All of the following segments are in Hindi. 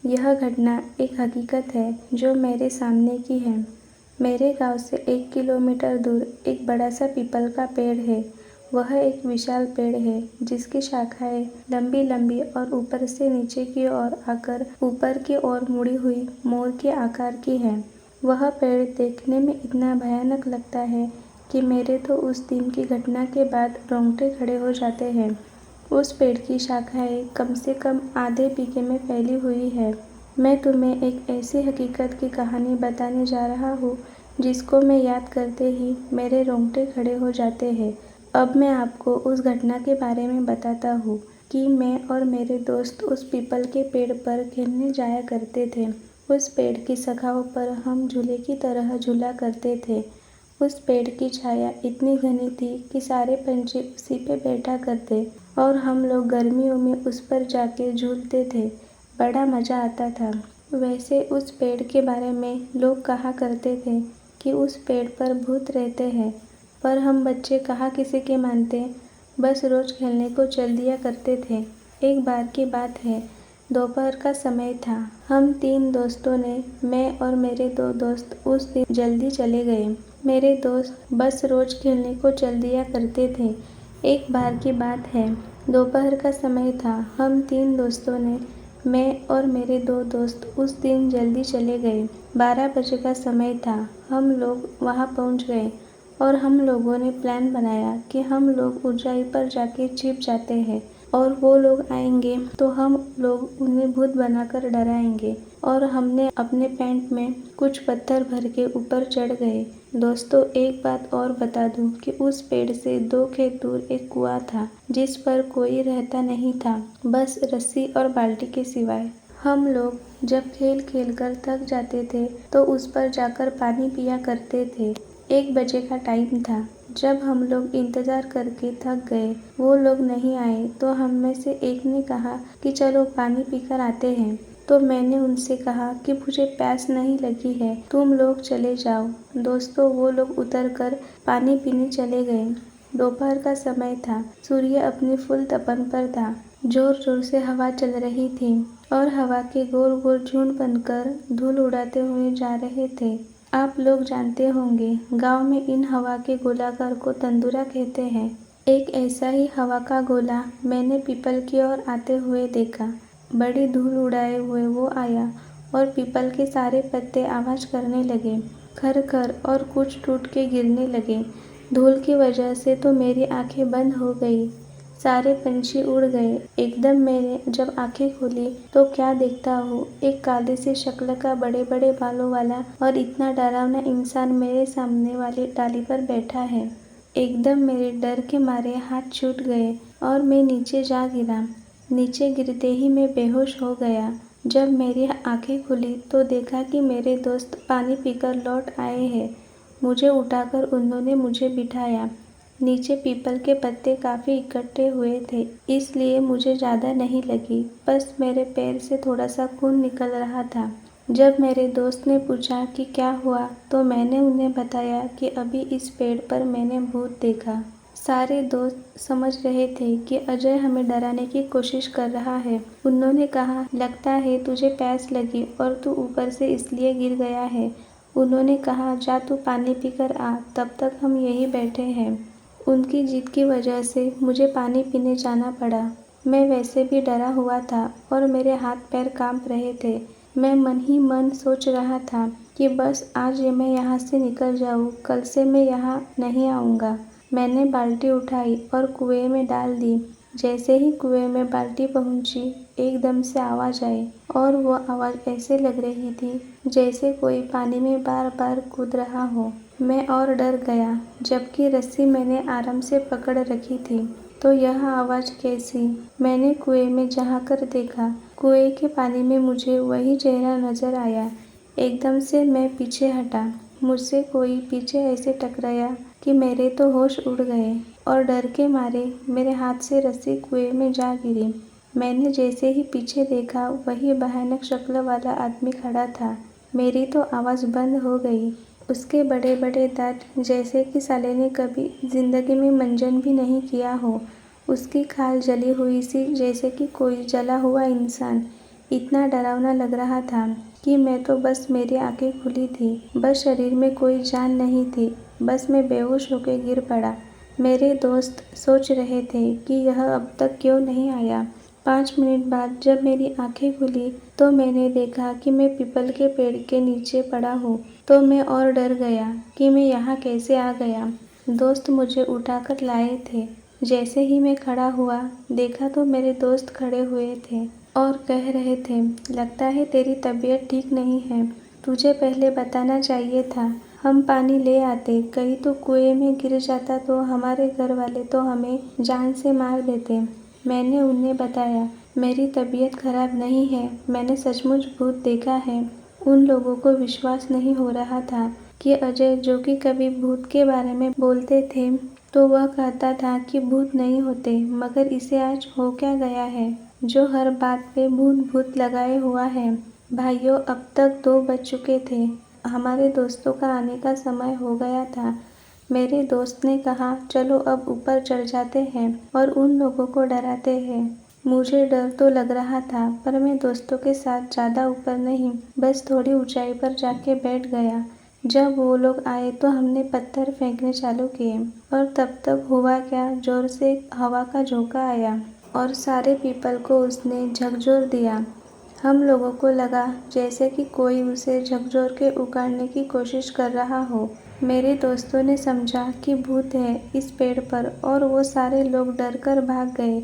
यह घटना एक हकीकत है जो मेरे सामने की है। मेरे गांव से 1 किलोमीटर दूर एक बड़ा सा पीपल का पेड़ है। वह एक विशाल पेड़ है जिसकी शाखाएं लंबी लंबी और ऊपर से नीचे की ओर आकर ऊपर की ओर मुड़ी हुई मोर के आकार की है। वह पेड़ देखने में इतना भयानक लगता है कि मेरे तो उस दिन की घटना के बाद रोंगटे खड़े हो जाते हैं। उस पेड़ की शाखाएं कम से कम आधे बीघे में फैली हुई है। मैं तुम्हें एक ऐसी हकीकत की कहानी बताने जा रहा हूँ जिसको मैं याद करते ही मेरे रोंगटे खड़े हो जाते हैं। अब मैं आपको उस घटना के बारे में बताता हूँ कि मैं और मेरे दोस्त उस पीपल के पेड़ पर खेलने जाया करते थे। उस पेड़ की शाखाओं पर हम झूले की तरह झूला करते थे। उस पेड़ की छाया इतनी घनी थी कि सारे पंछी उसी पे बैठा करते और हम लोग गर्मियों में उस पर जाके झूलते थे। बड़ा मज़ा आता था। वैसे उस पेड़ के बारे में लोग कहा करते थे कि उस पेड़ पर भूत रहते हैं, पर हम बच्चे कहाँ किसी के मानते, बस रोज़ खेलने को चल दिया करते थे। एक बार की बात है, दोपहर का समय था। हम 3 दोस्तों ने, मैं और मेरे 2 दोस्त उस दिन जल्दी चले गए। मेरे दोस्त बस रोज़ खेलने को चल दिया करते थे। एक बार की बात है, दोपहर का समय था। हम 3 दोस्तों ने, मैं और मेरे 2 दोस्त उस दिन जल्दी चले गए। 12 बजे का समय था। हम लोग वहाँ पहुँच गए और हम लोगों ने प्लान बनाया कि हम लोग ऊंचाई पर जाके छिप जाते हैं और वो लोग आएंगे तो हम लोग उन्हें भूत बनाकर डराएंगे। और हमने अपने पैंट में कुछ पत्थर भर के ऊपर चढ़ गए। दोस्तों, एक बात और बता दूं कि उस पेड़ से 2 खेत दूर एक कुआं था जिस पर कोई रहता नहीं था, बस रस्सी और बाल्टी के सिवाय। हम लोग जब खेल खेल कर थक जाते थे तो उस पर जाकर पानी पिया करते थे। 1 बजे का टाइम था। जब हम लोग इंतज़ार करके थक गए, वो लोग नहीं आए, तो हम में से एक ने कहा कि चलो पानी पीकर आते हैं। तो मैंने उनसे कहा कि मुझे प्यास नहीं लगी है, तुम लोग चले जाओ। दोस्तों, वो लोग उतर कर पानी पीने चले गए। दोपहर का समय था। सूर्य अपनी फुल तपन पर था। जोर जोर से हवा चल रही थी और हवा के गोल गोल झुंड बनकर धूल उड़ाते हुए जा रहे थे। आप लोग जानते होंगे, गांव में इन हवा के गोलाकार को तंदूरा कहते हैं। एक ऐसा ही हवा का गोला मैंने पीपल की ओर आते हुए देखा। बड़ी धूल उड़ाए हुए वो आया और पीपल के सारे पत्ते आवाज करने लगे, खर खर, और कुछ टूट के गिरने लगे। धूल की वजह से तो मेरी आंखें बंद हो गई। सारे पंछी उड़ गए। एकदम मैंने जब आंखें खोली तो क्या देखता हूँ, एक काली सी शक्ल का बड़े बड़े बालों वाला और इतना डरावना इंसान मेरे सामने वाली डाली पर बैठा है। एकदम मेरे डर के मारे हाथ छूट गए और मैं नीचे जा गिरा। नीचे गिरते ही मैं बेहोश हो गया। जब मेरी आंखें खुली तो देखा कि मेरे दोस्त पानी पीकर लौट आए हैं। मुझे उठाकर उन्होंने मुझे बिठाया। नीचे पीपल के पत्ते काफ़ी इकट्ठे हुए थे, इसलिए मुझे ज़्यादा नहीं लगी, बस मेरे पैर से थोड़ा सा खून निकल रहा था। जब मेरे दोस्त ने पूछा कि क्या हुआ, तो मैंने उन्हें बताया कि अभी इस पेड़ पर मैंने भूत देखा। सारे दोस्त समझ रहे थे कि अजय हमें डराने की कोशिश कर रहा है। उन्होंने कहा, लगता है तुझे प्यास लगी और तू ऊपर से इसलिए गिर गया है। उन्होंने कहा, जा तू पानी पीकर आ, तब तक हम यहीं बैठे हैं। उनकी जिद की वजह से मुझे पानी पीने जाना पड़ा। मैं वैसे भी डरा हुआ था और मेरे हाथ पैर कांप रहे थे। मैं मन ही मन सोच रहा था कि बस आज मैं यहाँ से निकल जाऊँ, कल से मैं यहाँ नहीं आऊँगा। मैंने बाल्टी उठाई और कुएं में डाल दी। जैसे ही कुएं में बाल्टी पहुंची, एकदम से आवाज़ आई और वो आवाज़ ऐसे लग रही थी जैसे कोई पानी में बार बार कूद रहा हो। मैं और डर गया, जबकि रस्सी मैंने आराम से पकड़ रखी थी। तो यह आवाज़ कैसी? मैंने कुएं में झांक देखा। कुएं के पानी में मुझे वही चेहरा नजर आया। एकदम से मैं पीछे हटा। मुझसे कोई पीछे ऐसे टकराया कि मेरे तो होश उड़ गए और डर के मारे मेरे हाथ से रस्सी कुएं में जा गिरी। मैंने जैसे ही पीछे देखा, वही भयानक शक्ल वाला आदमी खड़ा था। मेरी तो आवाज़ बंद हो गई। उसके बड़े बड़े दांत, जैसे कि साले ने कभी जिंदगी में मंजन भी नहीं किया हो। उसकी खाल जली हुई सी, जैसे कि कोई जला हुआ इंसान। इतना डरावना लग रहा था कि मैं तो बस मेरी आंखें खुली थी, बस शरीर में कोई जान नहीं थी, बस मैं बेहोश होकर गिर पड़ा। मेरे दोस्त सोच रहे थे कि यह अब तक क्यों नहीं आया। 5 मिनट बाद जब मेरी आंखें खुली तो मैंने देखा कि मैं पीपल के पेड़ के नीचे पड़ा हूँ। तो मैं और डर गया कि मैं यहाँ कैसे आ गया। दोस्त मुझे उठाकर लाए थे। जैसे ही मैं खड़ा हुआ देखा तो मेरे दोस्त खड़े हुए थे और कह रहे थे, लगता है तेरी तबीयत ठीक नहीं है, तुझे पहले बताना चाहिए था, हम पानी ले आते, कहीं तो कुएं में गिर जाता तो हमारे घर वाले तो हमें जान से मार देते। मैंने उन्हें बताया, मेरी तबीयत खराब नहीं है, मैंने सचमुच भूत देखा है। उन लोगों को विश्वास नहीं हो रहा था कि अजय, जो कि कभी भूत के बारे में बोलते थे, तो वह कहता था कि भूत नहीं होते, मगर इसे आज हो क्या गया है जो हर बात पे भूत भूत लगाए हुआ है। भाइयों, अब तक 2 बज चुके थे। हमारे दोस्तों का आने का समय हो गया था। मेरे दोस्त ने कहा, चलो अब ऊपर चढ़ जाते हैं और उन लोगों को डराते हैं। मुझे डर तो लग रहा था, पर मैं दोस्तों के साथ ज़्यादा ऊपर नहीं, बस थोड़ी ऊंचाई पर जाके बैठ गया। जब वो लोग आए तो हमने पत्थर फेंकने चालू किए और तब तक हुआ क्या, जोर से हवा का झोंका आया और सारे पीपल को उसने झकझोर दिया। हम लोगों को लगा जैसे कि कोई उसे झकझोर के उखाड़ने की कोशिश कर रहा हो। मेरे दोस्तों ने समझा कि भूत है इस पेड़ पर और वो सारे लोग डर कर भाग गए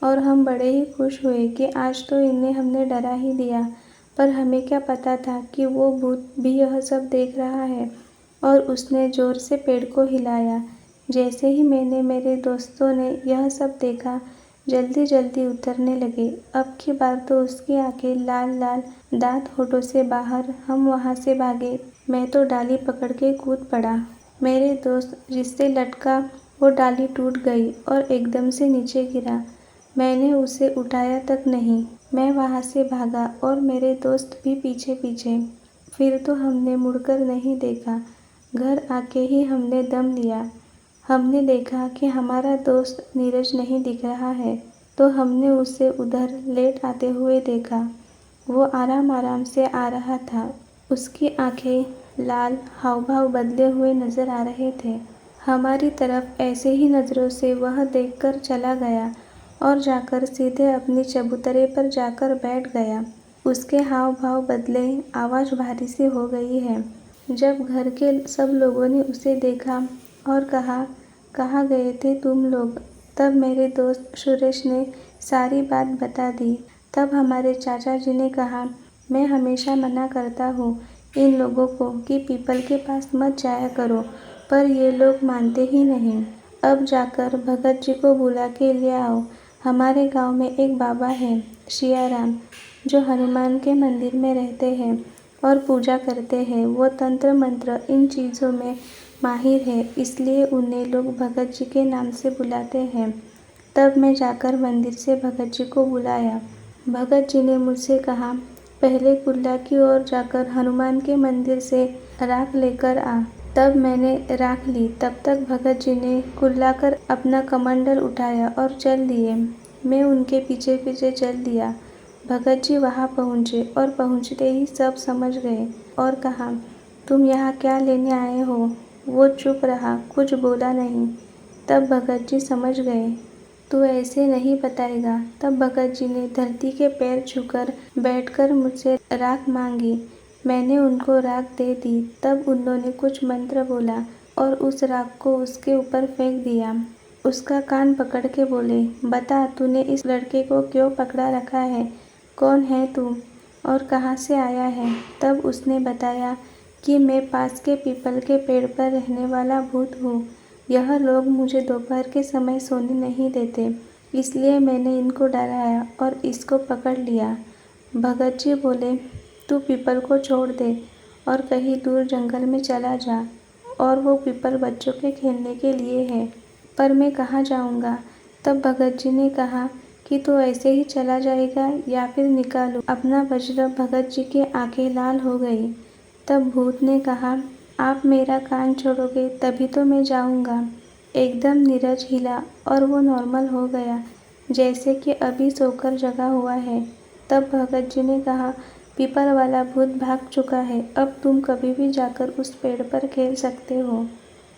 और हम बड़े ही खुश हुए कि आज तो इन्हें हमने डरा ही दिया। पर हमें क्या पता था कि वो भूत भी यह सब देख रहा है और उसने जोर से पेड़ को हिलाया। जैसे ही मैंने मेरे दोस्तों ने यह सब देखा, जल्दी जल्दी उतरने लगे। अब की बार तो उसकी आंखें लाल लाल, दांत होठों से बाहर। हम वहाँ से भागे। मैं तो डाली पकड़ के कूद पड़ा। मेरे दोस्त जिससे लटका वो डाली टूट गई और एकदम से नीचे गिरा। मैंने उसे उठाया तक नहीं। मैं वहाँ से भागा और मेरे दोस्त भी पीछे पीछे। फिर तो हमने मुड़कर नहीं देखा। घर आके ही हमने दम लिया। हमने देखा कि हमारा दोस्त नीरज नहीं दिख रहा है, तो हमने उसे उधर लेट आते हुए देखा। वो आराम आराम से आ रहा था। उसकी आंखें लाल, हाव भाव बदले हुए नजर आ रहे थे। हमारी तरफ ऐसे ही नज़रों से वह देखकर चला गया और जाकर सीधे अपनी चबूतरे पर जाकर बैठ गया। उसके हाव भाव बदले, आवाज़ भारी सी हो गई है। जब घर के सब लोगों ने उसे देखा और कहा, कहाँ गए थे तुम लोग, तब मेरे दोस्त सुरेश ने सारी बात बता दी। तब हमारे चाचा जी ने कहा, मैं हमेशा मना करता हूँ इन लोगों को कि पीपल के पास मत जाया करो, पर ये लोग मानते ही नहीं। अब जाकर भगत जी को बुला के ले आओ। हमारे गांव में एक बाबा है, सियाराम, जो हनुमान के मंदिर में रहते हैं और पूजा करते हैं। वो तंत्र मंत्र इन चीज़ों में माहिर है, इसलिए उन्हें लोग भगत जी के नाम से बुलाते हैं। तब मैं जाकर मंदिर से भगत जी को बुलाया। भगत जी ने मुझसे कहा, पहले कुल्ला की ओर जाकर हनुमान के मंदिर से राख लेकर आ। तब मैंने राख ली। तब तक भगत जी ने कुल्ला कर अपना कमंडल उठाया और चल दिए। मैं उनके पीछे पीछे चल दिया। भगत जी वहाँ पहुँचे और पहुँचते ही सब समझ गए और कहा, तुम यहाँ क्या लेने आए हो। वो चुप रहा, कुछ बोला नहीं। तब भगत जी समझ गए, तू ऐसे नहीं बताएगा। तब भगत जी ने धरती के पैर छूकर बैठकर मुझसे राख मांगी। मैंने उनको राख दे दी। तब उन्होंने कुछ मंत्र बोला और उस राख को उसके ऊपर फेंक दिया। उसका कान पकड़ के बोले, बता, तूने इस लड़के को क्यों पकड़ा रखा है, कौन है तू और कहाँ से आया है। तब उसने बताया कि मैं पास के पीपल के पेड़ पर रहने वाला भूत हूँ। यह लोग मुझे दोपहर के समय सोने नहीं देते, इसलिए मैंने इनको डराया और इसको पकड़ लिया। भगत जी बोले, तू पीपल को छोड़ दे और कहीं दूर जंगल में चला जा, और वो पीपल बच्चों के खेलने के लिए है, पर मैं कहाँ जाऊँगा। तब भगत जी ने कहा कि तू ऐसे ही चला जाएगा या फिर निकालूं अपना वज्र। भगत जी की आंखें लाल हो गई। तब भूत ने कहा, आप मेरा कान छोड़ोगे तभी तो मैं जाऊंगा। एकदम नीरज हिला और वो नॉर्मल हो गया, जैसे कि अभी सोकर जगा हुआ है। तब भगत जी ने कहा, पीपल वाला भूत भाग चुका है, अब तुम कभी भी जाकर उस पेड़ पर खेल सकते हो।